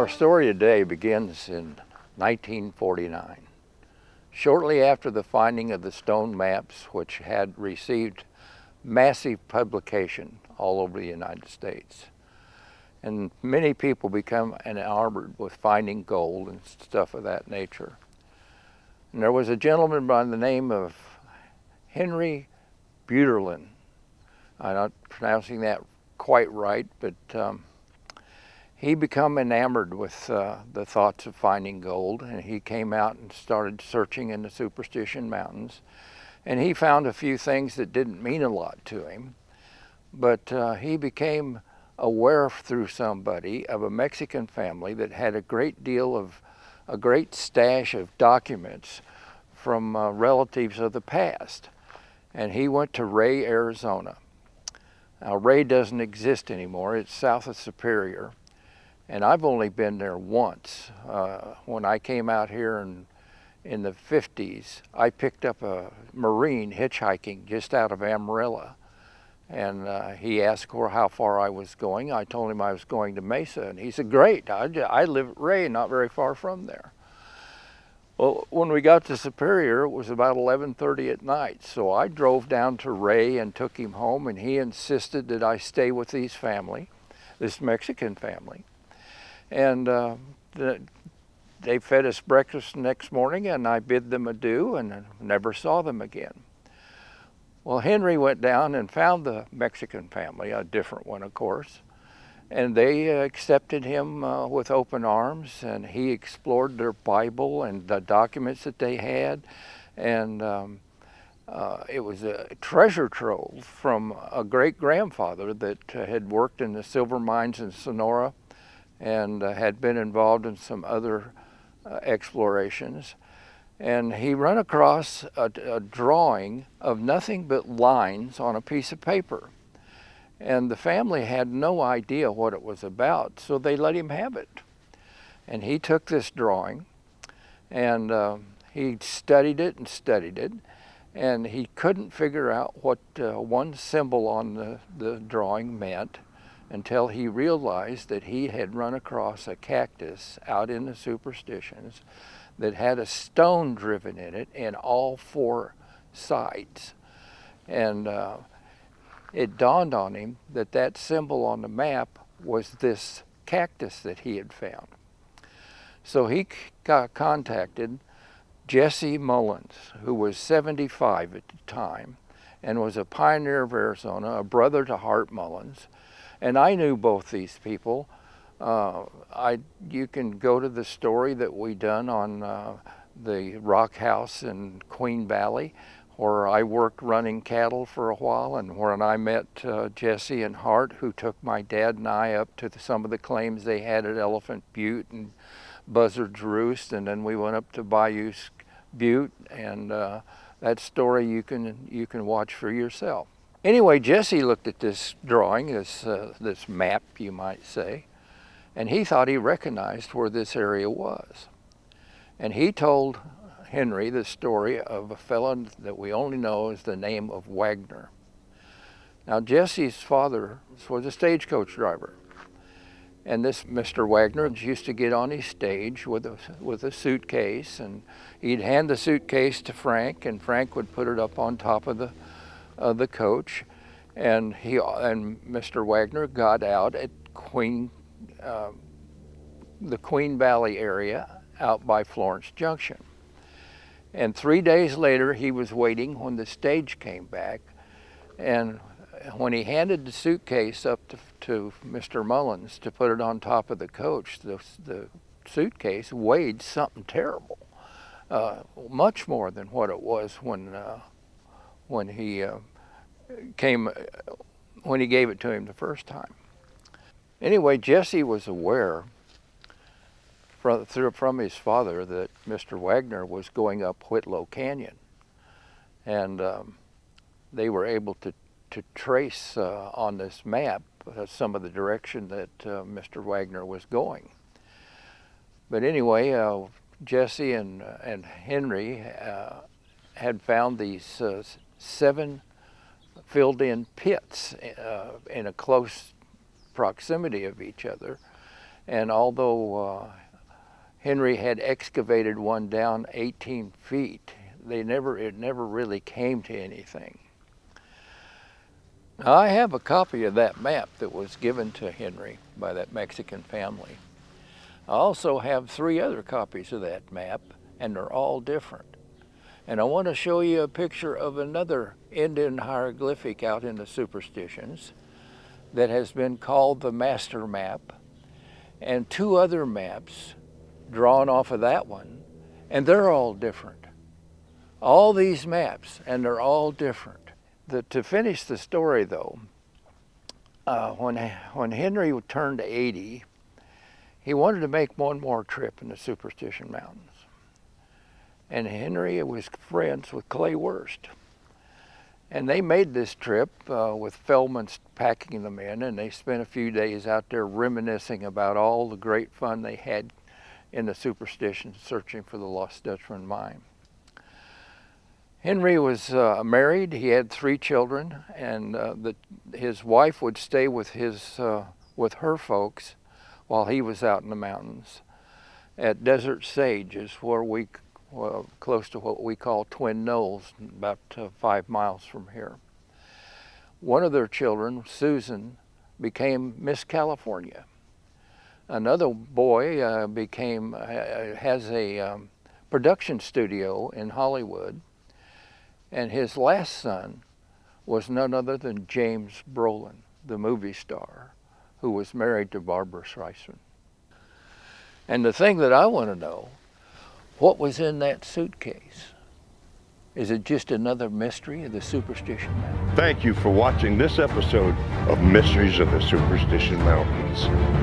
Our story today begins in 1949, shortly after the finding of the stone maps, which had received massive publication all over the United States. And many people become enamored with finding gold and stuff of that nature. And there was a gentleman by the name of Henry Bruderlin. I'm not pronouncing that quite right, but he became enamored with the thoughts of finding gold, and he came out and started searching in the Superstition Mountains. And he found a few things that didn't mean a lot to him, but he became aware through somebody of a Mexican family that had a great stash of documents from relatives of the past. And he went to Ray, Arizona. Now, Ray doesn't exist anymore. It's south of Superior. And I've only been there once. When I came out here in the 50s, I picked up a Marine hitchhiking just out of Amarillo. And he asked how far I was going. I told him I was going to Mesa. And he said, great, I live at Ray, not very far from there. Well, when we got to Superior, it was about 11:30 at night. So I drove down to Ray and took him home, and he insisted that I stay with this Mexican family. And they fed us breakfast the next morning, and I bid them adieu and never saw them again. Well, Henry went down and found the Mexican family, a different one, of course, and they accepted him with open arms, and he explored their Bible and the documents that they had, and it was a treasure trove from a great-grandfather that had worked in the silver mines in Sonora and had been involved in some other explorations. And he ran across a drawing of nothing but lines on a piece of paper. And the family had no idea what it was about, so they let him have it. And he took this drawing, and he studied it, and he couldn't figure out what one symbol on the drawing meant until he realized that he had run across a cactus out in the Superstitions that had a stone driven in it in all four sides. And it dawned on him that that symbol on the map was this cactus that he had found. So he contacted Jesse Mullins, who was 75 at the time and was a pioneer of Arizona, a brother to Hart Mullins. And I knew both these people. You can go to the story that we done on the rock house in Queen Valley, where I worked running cattle for a while, and where I met Jesse and Hart, who took my dad and I up to some of the claims they had at Elephant Butte and Buzzard's Roost, and then we went up to Bayou Butte, and that story you can watch for yourself. Anyway, Jesse looked at this drawing, this map, you might say, and he thought he recognized where this area was. And he told Henry the story of a fellow that we only know as the name of Wagner. Now, Jesse's father was a stagecoach driver, and this Mr. Wagner used to get on his stage with a suitcase, and he'd hand the suitcase to Frank, and Frank would put it up on top of the coach, and Mr. Wagner got out at the Queen Valley area out by Florence Junction. And 3 days later, he was waiting when the stage came back, and when he handed the suitcase up to Mr. Mullins to put it on top of the coach, the suitcase weighed something terrible, much more than what it was when he gave it to him the first time. Anyway, Jesse was aware from his father that Mr. Wagner was going up Whitlow Canyon, and they were able to trace on this map some of the direction that Mr. Wagner was going. But anyway, Jesse and Henry had found these 7 filled-in pits in a close proximity of each other, And although Henry had excavated one down 18 feet, it never really came to anything. Now, I have a copy of that map that was given to Henry by that Mexican family. I also have 3 other copies of that map, and they're all different. And I want to show you a picture of another Indian hieroglyphic out in the Superstitions that has been called the Master Map, and 2 other maps drawn off of that one, and they're all different. All these maps, and they're all different. To finish the story though, when Henry turned 80, he wanted to make one more trip in the Superstition Mountains. And Henry was friends with Clay Wurst. And they made this trip with Feldman packing them in, and they spent a few days out there reminiscing about all the great fun they had in the Superstition searching for the Lost Dutchman mine. Henry was married. He had 3 children, and his wife would stay with her folks while he was out in the mountains. At Desert Sage is where close to what we call Twin Knolls, about 5 miles from here. One of their children, Susan, became Miss California. Another boy has a production studio in Hollywood. And his last son was none other than James Brolin, the movie star, who was married to Barbara Streisand. And the thing that I want to know, what was in that suitcase? Is it just another mystery of the Superstition Mountains? Thank you for watching this episode of Mysteries of the Superstition Mountains.